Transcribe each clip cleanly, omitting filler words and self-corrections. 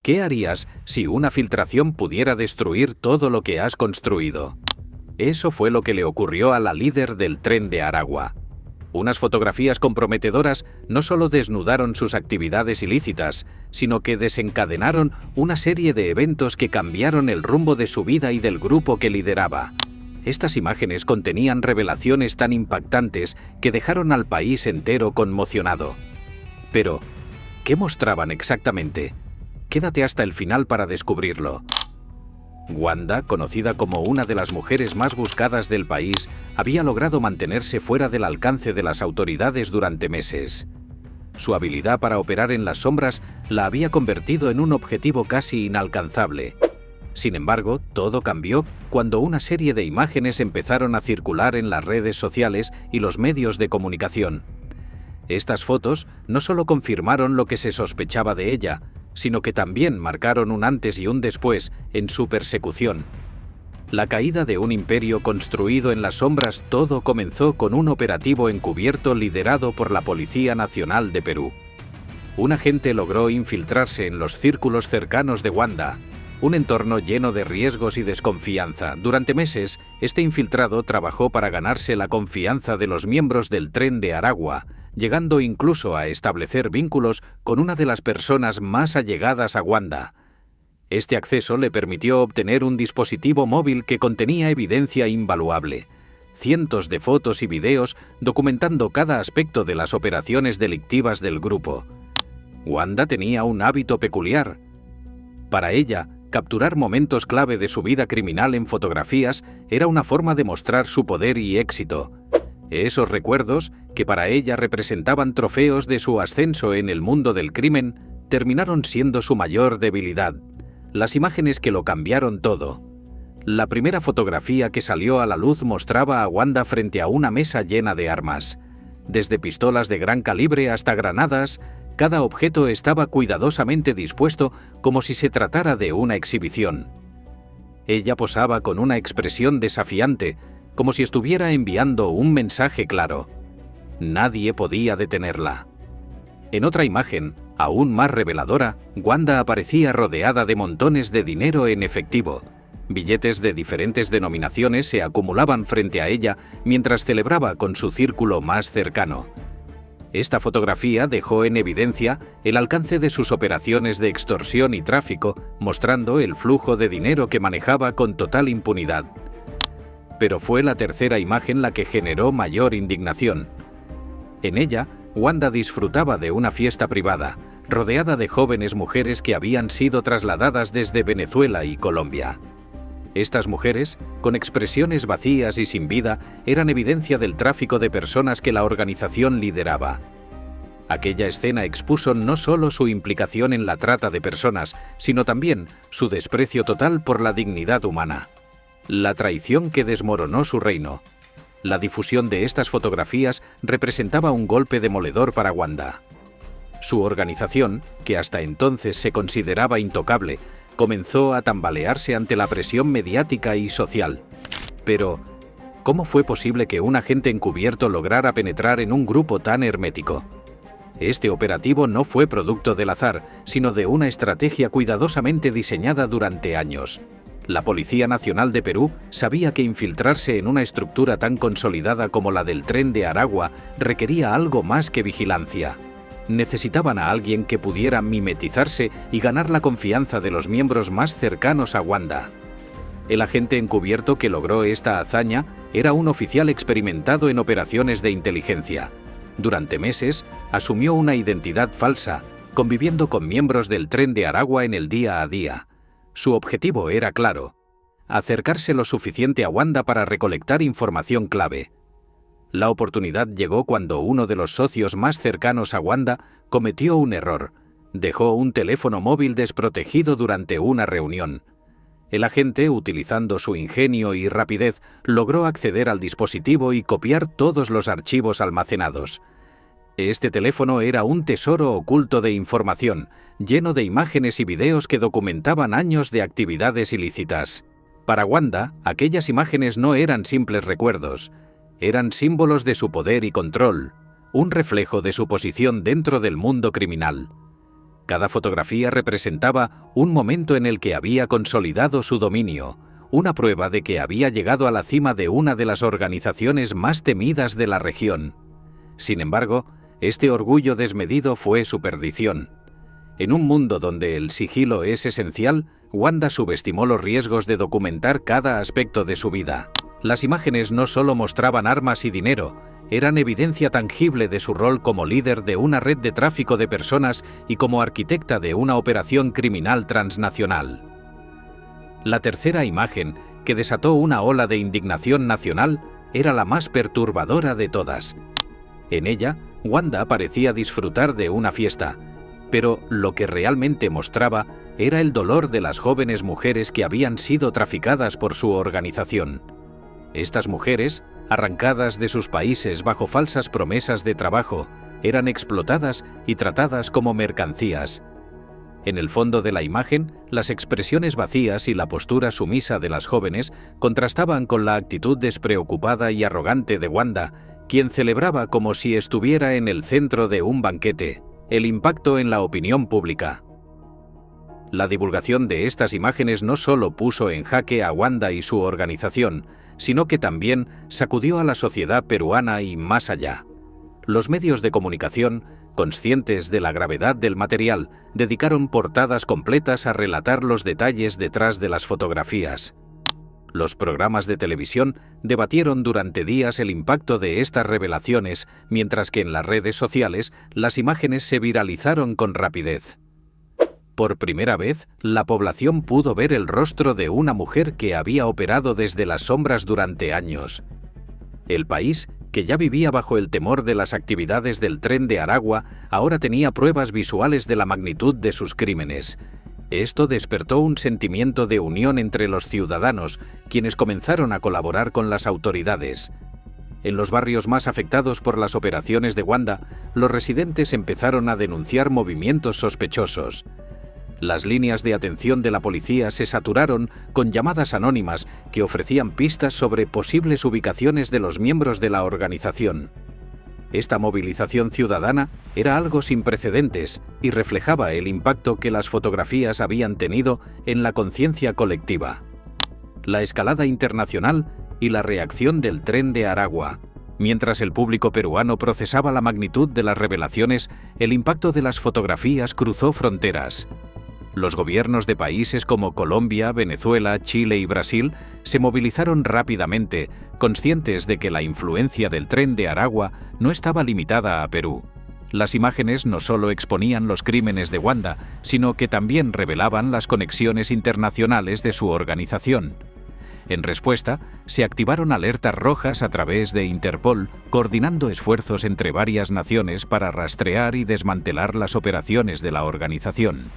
¿Qué harías si una filtración pudiera destruir todo lo que has construido? Eso fue lo que le ocurrió a la líder del Tren de Aragua. Unas fotografías comprometedoras no solo desnudaron sus actividades ilícitas, sino que desencadenaron una serie de eventos que cambiaron el rumbo de su vida y del grupo que lideraba. Estas imágenes contenían revelaciones tan impactantes que dejaron al país entero conmocionado. Pero, ¿qué mostraban exactamente? Quédate hasta el final para descubrirlo. Wanda, conocida como una de las mujeres más buscadas del país, había logrado mantenerse fuera del alcance de las autoridades durante meses. Su habilidad para operar en las sombras la había convertido en un objetivo casi inalcanzable. Sin embargo, todo cambió cuando una serie de imágenes empezaron a circular en las redes sociales y los medios de comunicación. Estas fotos no solo confirmaron lo que se sospechaba de ella, sino que también marcaron un antes y un después en su persecución. La caída de un imperio construido en las sombras. Todo comenzó con un operativo encubierto liderado por la Policía Nacional de Perú. Un agente logró infiltrarse en los círculos cercanos de Wanda, un entorno lleno de riesgos y desconfianza. Durante meses, este infiltrado trabajó para ganarse la confianza de los miembros del Tren de Aragua, llegando incluso a establecer vínculos con una de las personas más allegadas a Wanda. Este acceso le permitió obtener un dispositivo móvil que contenía evidencia invaluable, cientos de fotos y videos documentando cada aspecto de las operaciones delictivas del grupo. Wanda tenía un hábito peculiar. Para ella, capturar momentos clave de su vida criminal en fotografías era una forma de mostrar su poder y éxito. Esos recuerdos, que para ella representaban trofeos de su ascenso en el mundo del crimen, terminaron siendo su mayor debilidad. Las imágenes que lo cambiaron todo. La primera fotografía que salió a la luz mostraba a Wanda frente a una mesa llena de armas. Desde pistolas de gran calibre hasta granadas, cada objeto estaba cuidadosamente dispuesto como si se tratara de una exhibición. Ella posaba con una expresión desafiante, como si estuviera enviando un mensaje claro. Nadie podía detenerla. En otra imagen, aún más reveladora, Wanda aparecía rodeada de montones de dinero en efectivo. Billetes de diferentes denominaciones se acumulaban frente a ella mientras celebraba con su círculo más cercano. Esta fotografía dejó en evidencia el alcance de sus operaciones de extorsión y tráfico, mostrando el flujo de dinero que manejaba con total impunidad. Pero fue la tercera imagen la que generó mayor indignación. En ella, Wanda disfrutaba de una fiesta privada, rodeada de jóvenes mujeres que habían sido trasladadas desde Venezuela y Colombia. Estas mujeres, con expresiones vacías y sin vida, eran evidencia del tráfico de personas que la organización lideraba. Aquella escena expuso no solo su implicación en la trata de personas, sino también su desprecio total por la dignidad humana. La traición que desmoronó su reino. La difusión de estas fotografías representaba un golpe demoledor para Wanda. Su organización, que hasta entonces se consideraba intocable, comenzó a tambalearse ante la presión mediática y social. Pero, ¿cómo fue posible que un agente encubierto lograra penetrar en un grupo tan hermético? Este operativo no fue producto del azar, sino de una estrategia cuidadosamente diseñada durante años. La Policía Nacional de Perú sabía que infiltrarse en una estructura tan consolidada como la del Tren de Aragua requería algo más que vigilancia. Necesitaban a alguien que pudiera mimetizarse y ganar la confianza de los miembros más cercanos a Wanda. El agente encubierto que logró esta hazaña era un oficial experimentado en operaciones de inteligencia. Durante meses, asumió una identidad falsa, conviviendo con miembros del Tren de Aragua en el día a día. Su objetivo era claro: acercarse lo suficiente a Wanda para recolectar información clave. La oportunidad llegó cuando uno de los socios más cercanos a Wanda cometió un error. Dejó un teléfono móvil desprotegido durante una reunión. El agente, utilizando su ingenio y rapidez, logró acceder al dispositivo y copiar todos los archivos almacenados. Este teléfono era un tesoro oculto de información, lleno de imágenes y videos que documentaban años de actividades ilícitas. Para Wanda, aquellas imágenes no eran simples recuerdos. Eran símbolos de su poder y control, un reflejo de su posición dentro del mundo criminal. Cada fotografía representaba un momento en el que había consolidado su dominio, una prueba de que había llegado a la cima de una de las organizaciones más temidas de la región. Sin embargo, este orgullo desmedido fue su perdición. En un mundo donde el sigilo es esencial, Wanda subestimó los riesgos de documentar cada aspecto de su vida. Las imágenes no solo mostraban armas y dinero, eran evidencia tangible de su rol como líder de una red de tráfico de personas y como arquitecta de una operación criminal transnacional. La tercera imagen, que desató una ola de indignación nacional, era la más perturbadora de todas. En ella, Wanda parecía disfrutar de una fiesta, pero lo que realmente mostraba era el dolor de las jóvenes mujeres que habían sido traficadas por su organización. Estas mujeres, arrancadas de sus países bajo falsas promesas de trabajo, eran explotadas y tratadas como mercancías. En el fondo de la imagen, las expresiones vacías y la postura sumisa de las jóvenes contrastaban con la actitud despreocupada y arrogante de Wanda, quien celebraba como si estuviera en el centro de un banquete el impacto en la opinión pública. La divulgación de estas imágenes no solo puso en jaque a Wanda y su organización, sino que también sacudió a la sociedad peruana y más allá. Los medios de comunicación, conscientes de la gravedad del material, dedicaron portadas completas a relatar los detalles detrás de las fotografías. Los programas de televisión debatieron durante días el impacto de estas revelaciones, mientras que en las redes sociales las imágenes se viralizaron con rapidez. Por primera vez, la población pudo ver el rostro de una mujer que había operado desde las sombras durante años. El país, que ya vivía bajo el temor de las actividades del Tren de Aragua, ahora tenía pruebas visuales de la magnitud de sus crímenes. Esto despertó un sentimiento de unión entre los ciudadanos, quienes comenzaron a colaborar con las autoridades. En los barrios más afectados por las operaciones de Wanda, los residentes empezaron a denunciar movimientos sospechosos. Las líneas de atención de la policía se saturaron con llamadas anónimas que ofrecían pistas sobre posibles ubicaciones de los miembros de la organización. Esta movilización ciudadana era algo sin precedentes y reflejaba el impacto que las fotografías habían tenido en la conciencia colectiva. La escalada internacional y la reacción del Tren de Aragua. Mientras el público peruano procesaba la magnitud de las revelaciones, el impacto de las fotografías cruzó fronteras. Los gobiernos de países como Colombia, Venezuela, Chile y Brasil se movilizaron rápidamente, conscientes de que la influencia del Tren de Aragua no estaba limitada a Perú. Las imágenes no solo exponían los crímenes de Wanda, sino que también revelaban las conexiones internacionales de su organización. En respuesta, se activaron alertas rojas a través de Interpol, coordinando esfuerzos entre varias naciones para rastrear y desmantelar las operaciones de la organización.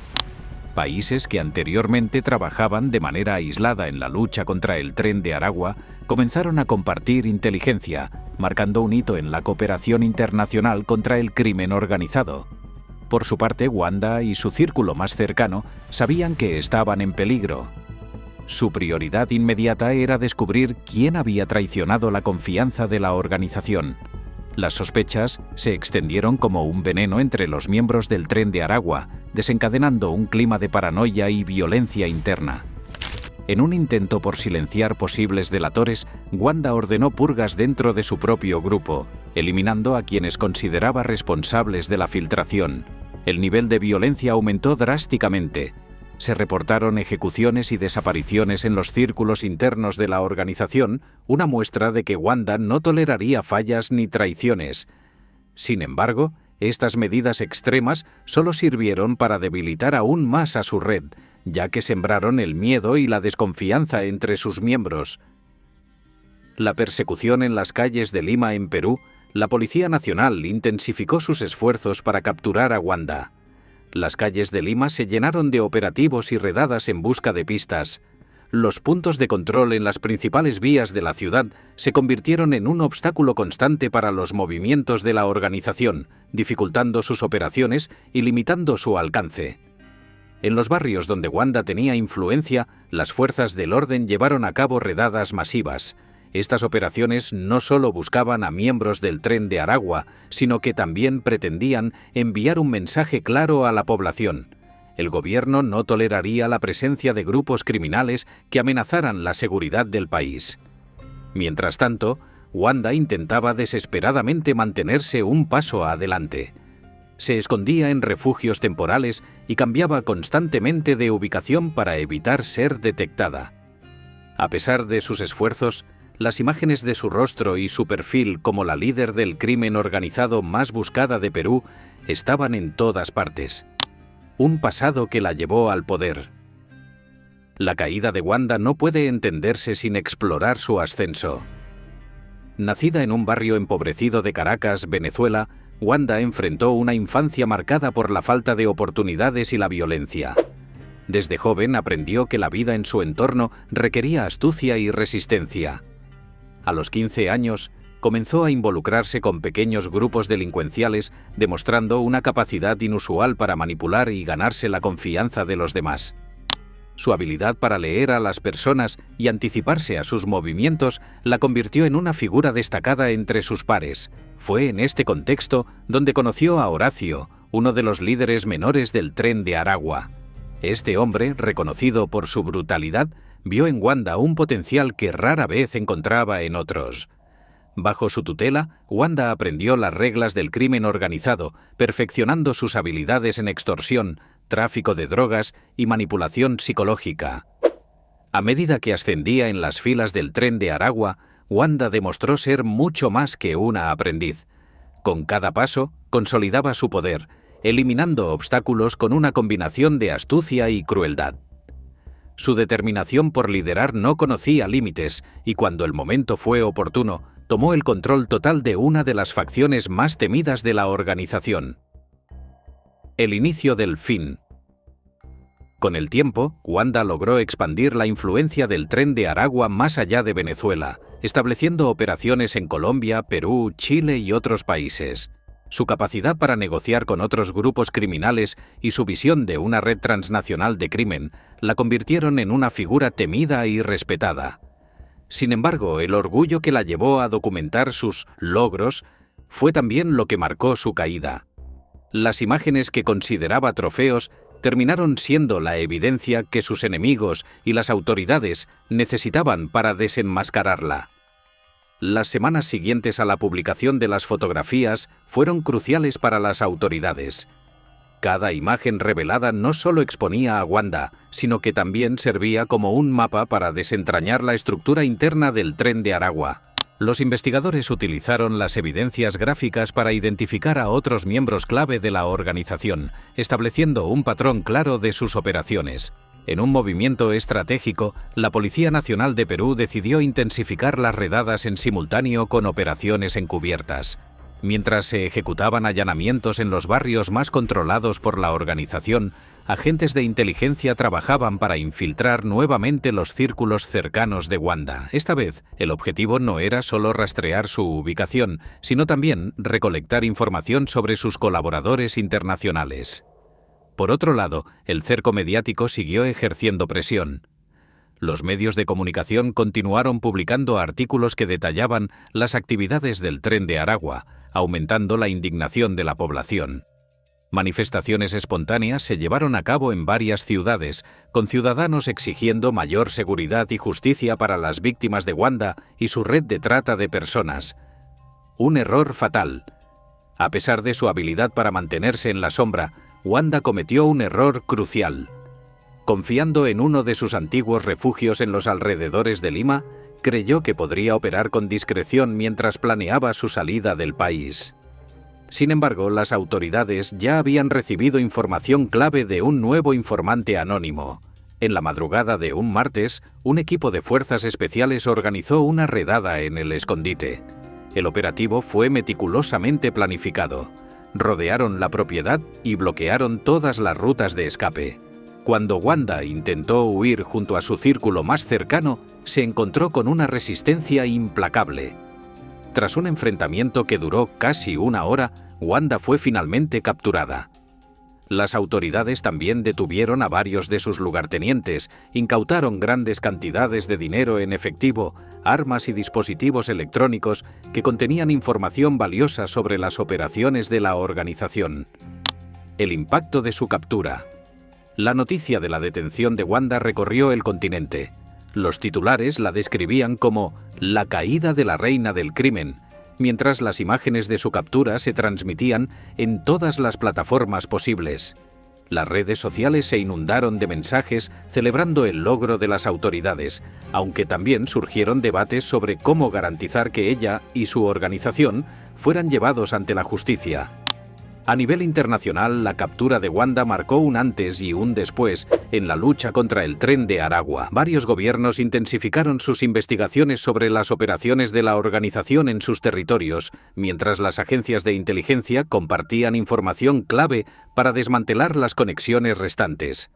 Países que anteriormente trabajaban de manera aislada en la lucha contra el Tren de Aragua comenzaron a compartir inteligencia, marcando un hito en la cooperación internacional contra el crimen organizado. Por su parte, Wanda y su círculo más cercano sabían que estaban en peligro. Su prioridad inmediata era descubrir quién había traicionado la confianza de la organización. Las sospechas se extendieron como un veneno entre los miembros del Tren de Aragua, desencadenando un clima de paranoia y violencia interna. En un intento por silenciar posibles delatores, Wanda ordenó purgas dentro de su propio grupo, eliminando a quienes consideraba responsables de la filtración. El nivel de violencia aumentó drásticamente. Se reportaron ejecuciones y desapariciones en los círculos internos de la organización, una muestra de que Wanda no toleraría fallas ni traiciones. Sin embargo, estas medidas extremas solo sirvieron para debilitar aún más a su red, ya que sembraron el miedo y la desconfianza entre sus miembros. La persecución en las calles de Lima, en Perú, la Policía Nacional intensificó sus esfuerzos para capturar a Wanda. Las calles de Lima se llenaron de operativos y redadas en busca de pistas. Los puntos de control en las principales vías de la ciudad se convirtieron en un obstáculo constante para los movimientos de la organización, dificultando sus operaciones y limitando su alcance. En los barrios donde Wanda tenía influencia, las fuerzas del orden llevaron a cabo redadas masivas. Estas operaciones no solo buscaban a miembros del Tren de Aragua, sino que también pretendían enviar un mensaje claro a la población. El gobierno no toleraría la presencia de grupos criminales que amenazaran la seguridad del país. Mientras tanto, Wanda intentaba desesperadamente mantenerse un paso adelante. Se escondía en refugios temporales y cambiaba constantemente de ubicación para evitar ser detectada. A pesar de sus esfuerzos, las imágenes de su rostro y su perfil como la líder del crimen organizado más buscada de Perú estaban en todas partes. Un pasado que la llevó al poder. La caída de Wanda no puede entenderse sin explorar su ascenso. Nacida en un barrio empobrecido de Caracas, Venezuela, Wanda enfrentó una infancia marcada por la falta de oportunidades y la violencia. Desde joven aprendió que la vida en su entorno requería astucia y resistencia. A los 15 años, comenzó a involucrarse con pequeños grupos delincuenciales, demostrando una capacidad inusual para manipular y ganarse la confianza de los demás. Su habilidad para leer a las personas y anticiparse a sus movimientos la convirtió en una figura destacada entre sus pares. Fue en este contexto donde conoció a Horacio, uno de los líderes menores del Tren de Aragua. Este hombre, reconocido por su brutalidad, vio en Wanda un potencial que rara vez encontraba en otros. Bajo su tutela, Wanda aprendió las reglas del crimen organizado, perfeccionando sus habilidades en extorsión, tráfico de drogas y manipulación psicológica. A medida que ascendía en las filas del Tren de Aragua, Wanda demostró ser mucho más que una aprendiz. Con cada paso, consolidaba su poder, eliminando obstáculos con una combinación de astucia y crueldad. Su determinación por liderar no conocía límites y cuando el momento fue oportuno, tomó el control total de una de las facciones más temidas de la organización. El inicio del fin. Con el tiempo, Wanda logró expandir la influencia del Tren de Aragua más allá de Venezuela, estableciendo operaciones en Colombia, Perú, Chile y otros países. Su capacidad para negociar con otros grupos criminales y su visión de una red transnacional de crimen la convirtieron en una figura temida y respetada. Sin embargo, el orgullo que la llevó a documentar sus logros fue también lo que marcó su caída. Las imágenes que consideraba trofeos terminaron siendo la evidencia que sus enemigos y las autoridades necesitaban para desenmascararla. Las semanas siguientes a la publicación de las fotografías fueron cruciales para las autoridades. Cada imagen revelada no solo exponía a Wanda, sino que también servía como un mapa para desentrañar la estructura interna del Tren de Aragua. Los investigadores utilizaron las evidencias gráficas para identificar a otros miembros clave de la organización, estableciendo un patrón claro de sus operaciones. En un movimiento estratégico, la Policía Nacional de Perú decidió intensificar las redadas en simultáneo con operaciones encubiertas. Mientras se ejecutaban allanamientos en los barrios más controlados por la organización, agentes de inteligencia trabajaban para infiltrar nuevamente los círculos cercanos de Wanda. Esta vez, el objetivo no era solo rastrear su ubicación, sino también recolectar información sobre sus colaboradores internacionales. Por otro lado, el cerco mediático siguió ejerciendo presión. Los medios de comunicación continuaron publicando artículos que detallaban las actividades del Tren de Aragua, aumentando la indignación de la población. Manifestaciones espontáneas se llevaron a cabo en varias ciudades, con ciudadanos exigiendo mayor seguridad y justicia para las víctimas de Wanda y su red de trata de personas. Un error fatal. A pesar de su habilidad para mantenerse en la sombra, Wanda cometió un error crucial. Confiando en uno de sus antiguos refugios en los alrededores de Lima, creyó que podría operar con discreción mientras planeaba su salida del país. Sin embargo, las autoridades ya habían recibido información clave de un nuevo informante anónimo. En la madrugada de un martes, un equipo de fuerzas especiales organizó una redada en el escondite. El operativo fue meticulosamente planificado. Rodearon la propiedad y bloquearon todas las rutas de escape. Cuando Wanda intentó huir junto a su círculo más cercano, se encontró con una resistencia implacable. Tras un enfrentamiento que duró casi una hora, Wanda fue finalmente capturada. Las autoridades también detuvieron a varios de sus lugartenientes, incautaron grandes cantidades de dinero en efectivo, armas y dispositivos electrónicos que contenían información valiosa sobre las operaciones de la organización. El impacto de su captura. La noticia de la detención de Wanda recorrió el continente. Los titulares la describían como «la caída de la reina del crimen», mientras las imágenes de su captura se transmitían en todas las plataformas posibles. Las redes sociales se inundaron de mensajes celebrando el logro de las autoridades, aunque también surgieron debates sobre cómo garantizar que ella y su organización fueran llevados ante la justicia. A nivel internacional, la captura de Wanda marcó un antes y un después en la lucha contra el Tren de Aragua. Varios gobiernos intensificaron sus investigaciones sobre las operaciones de la organización en sus territorios, mientras las agencias de inteligencia compartían información clave para desmantelar las conexiones restantes.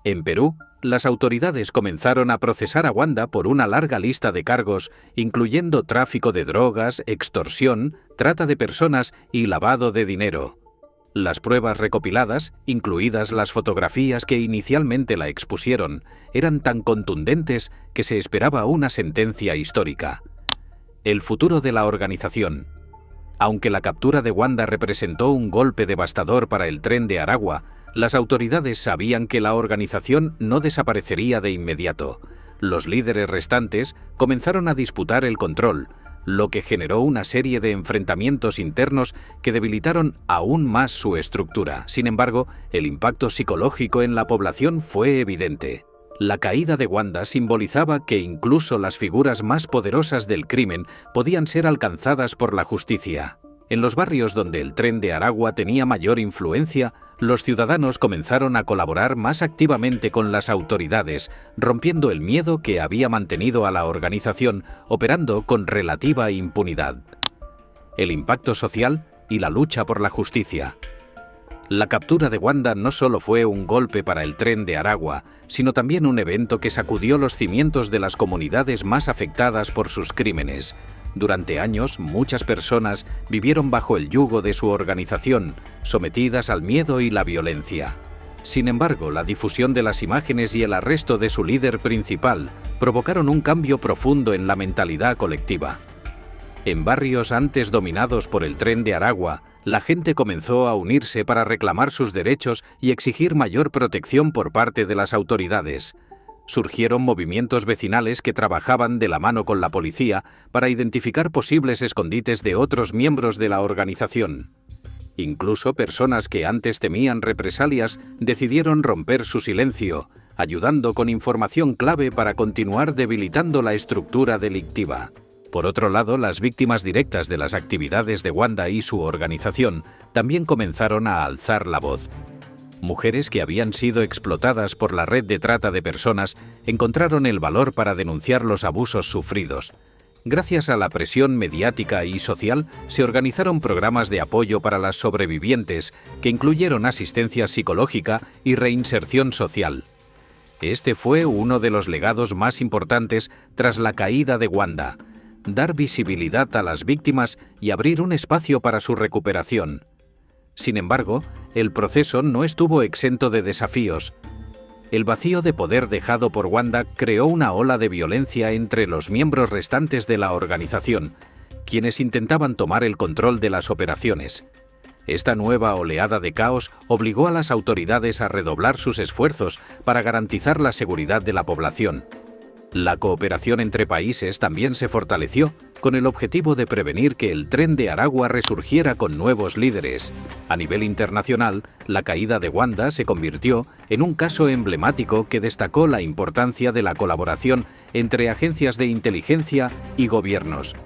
En Perú, las autoridades comenzaron a procesar a Wanda por una larga lista de cargos, incluyendo tráfico de drogas, extorsión, trata de personas y lavado de dinero. Las pruebas recopiladas, incluidas las fotografías que inicialmente la expusieron, eran tan contundentes que se esperaba una sentencia histórica. El futuro de la organización. Aunque la captura de Wanda representó un golpe devastador para el Tren de Aragua, las autoridades sabían que la organización no desaparecería de inmediato. Los líderes restantes comenzaron a disputar el control, lo que generó una serie de enfrentamientos internos que debilitaron aún más su estructura. Sin embargo, el impacto psicológico en la población fue evidente. La caída de Wanda simbolizaba que incluso las figuras más poderosas del crimen podían ser alcanzadas por la justicia. En los barrios donde el Tren de Aragua tenía mayor influencia, los ciudadanos comenzaron a colaborar más activamente con las autoridades, rompiendo el miedo que había mantenido a la organización operando con relativa impunidad. El impacto social y la lucha por la justicia. La captura de Wanda no solo fue un golpe para el Tren de Aragua, sino también un evento que sacudió los cimientos de las comunidades más afectadas por sus crímenes. Durante años, muchas personas vivieron bajo el yugo de su organización, sometidas al miedo y la violencia. Sin embargo, la difusión de las imágenes y el arresto de su líder principal provocaron un cambio profundo en la mentalidad colectiva. En barrios antes dominados por el Tren de Aragua, la gente comenzó a unirse para reclamar sus derechos y exigir mayor protección por parte de las autoridades. Surgieron movimientos vecinales que trabajaban de la mano con la policía para identificar posibles escondites de otros miembros de la organización. Incluso personas que antes temían represalias decidieron romper su silencio, ayudando con información clave para continuar debilitando la estructura delictiva. Por otro lado, las víctimas directas de las actividades de Wanda y su organización también comenzaron a alzar la voz. Mujeres que habían sido explotadas por la red de trata de personas encontraron el valor para denunciar los abusos sufridos. Gracias a la presión mediática y social, se organizaron programas de apoyo para las sobrevivientes que incluyeron asistencia psicológica y reinserción social. Este fue uno de los legados más importantes tras la caída de Wanda: dar visibilidad a las víctimas y abrir un espacio para su recuperación. Sin embargo, el proceso no estuvo exento de desafíos. El vacío de poder dejado por Wanda creó una ola de violencia entre los miembros restantes de la organización, quienes intentaban tomar el control de las operaciones. Esta nueva oleada de caos obligó a las autoridades a redoblar sus esfuerzos para garantizar la seguridad de la población. La cooperación entre países también se fortaleció, con el objetivo de prevenir que el Tren de Aragua resurgiera con nuevos líderes. A nivel internacional, la caída de Wanda se convirtió en un caso emblemático que destacó la importancia de la colaboración entre agencias de inteligencia y gobiernos.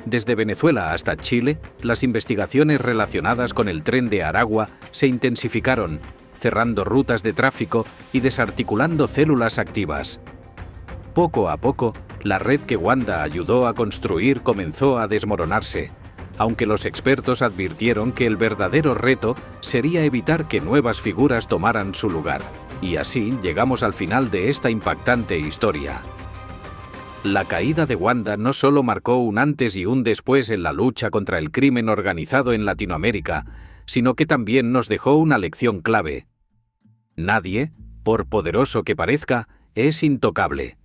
Desde Venezuela hasta Chile, las investigaciones relacionadas con el Tren de Aragua se intensificaron, cerrando rutas de tráfico y desarticulando células activas. Poco a poco, la red que Wanda ayudó a construir comenzó a desmoronarse, aunque los expertos advirtieron que el verdadero reto sería evitar que nuevas figuras tomaran su lugar. Y así llegamos al final de esta impactante historia. La caída de Wanda no solo marcó un antes y un después en la lucha contra el crimen organizado en Latinoamérica, sino que también nos dejó una lección clave. Nadie, por poderoso que parezca, es intocable.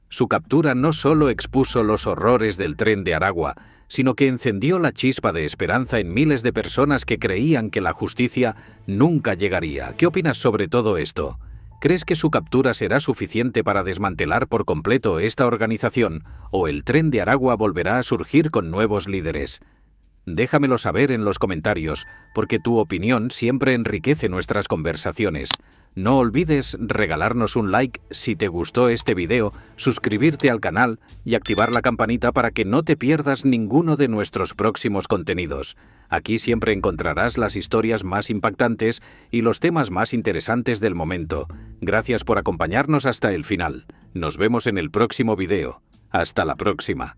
Su captura no solo expuso los horrores del tren de Aragua, sino que encendió la chispa de esperanza en miles de personas que creían que la justicia nunca llegaría. ¿Qué opinas sobre todo esto? ¿Crees que su captura será suficiente para desmantelar por completo esta organización, o el tren de Aragua volverá a surgir con nuevos líderes? Déjamelo saber en los comentarios, porque tu opinión siempre enriquece nuestras conversaciones. No olvides regalarnos un like si te gustó este video, suscribirte al canal y activar la campanita para que no te pierdas ninguno de nuestros próximos contenidos. Aquí siempre encontrarás las historias más impactantes y los temas más interesantes del momento. Gracias por acompañarnos hasta el final. Nos vemos en el próximo video. Hasta la próxima.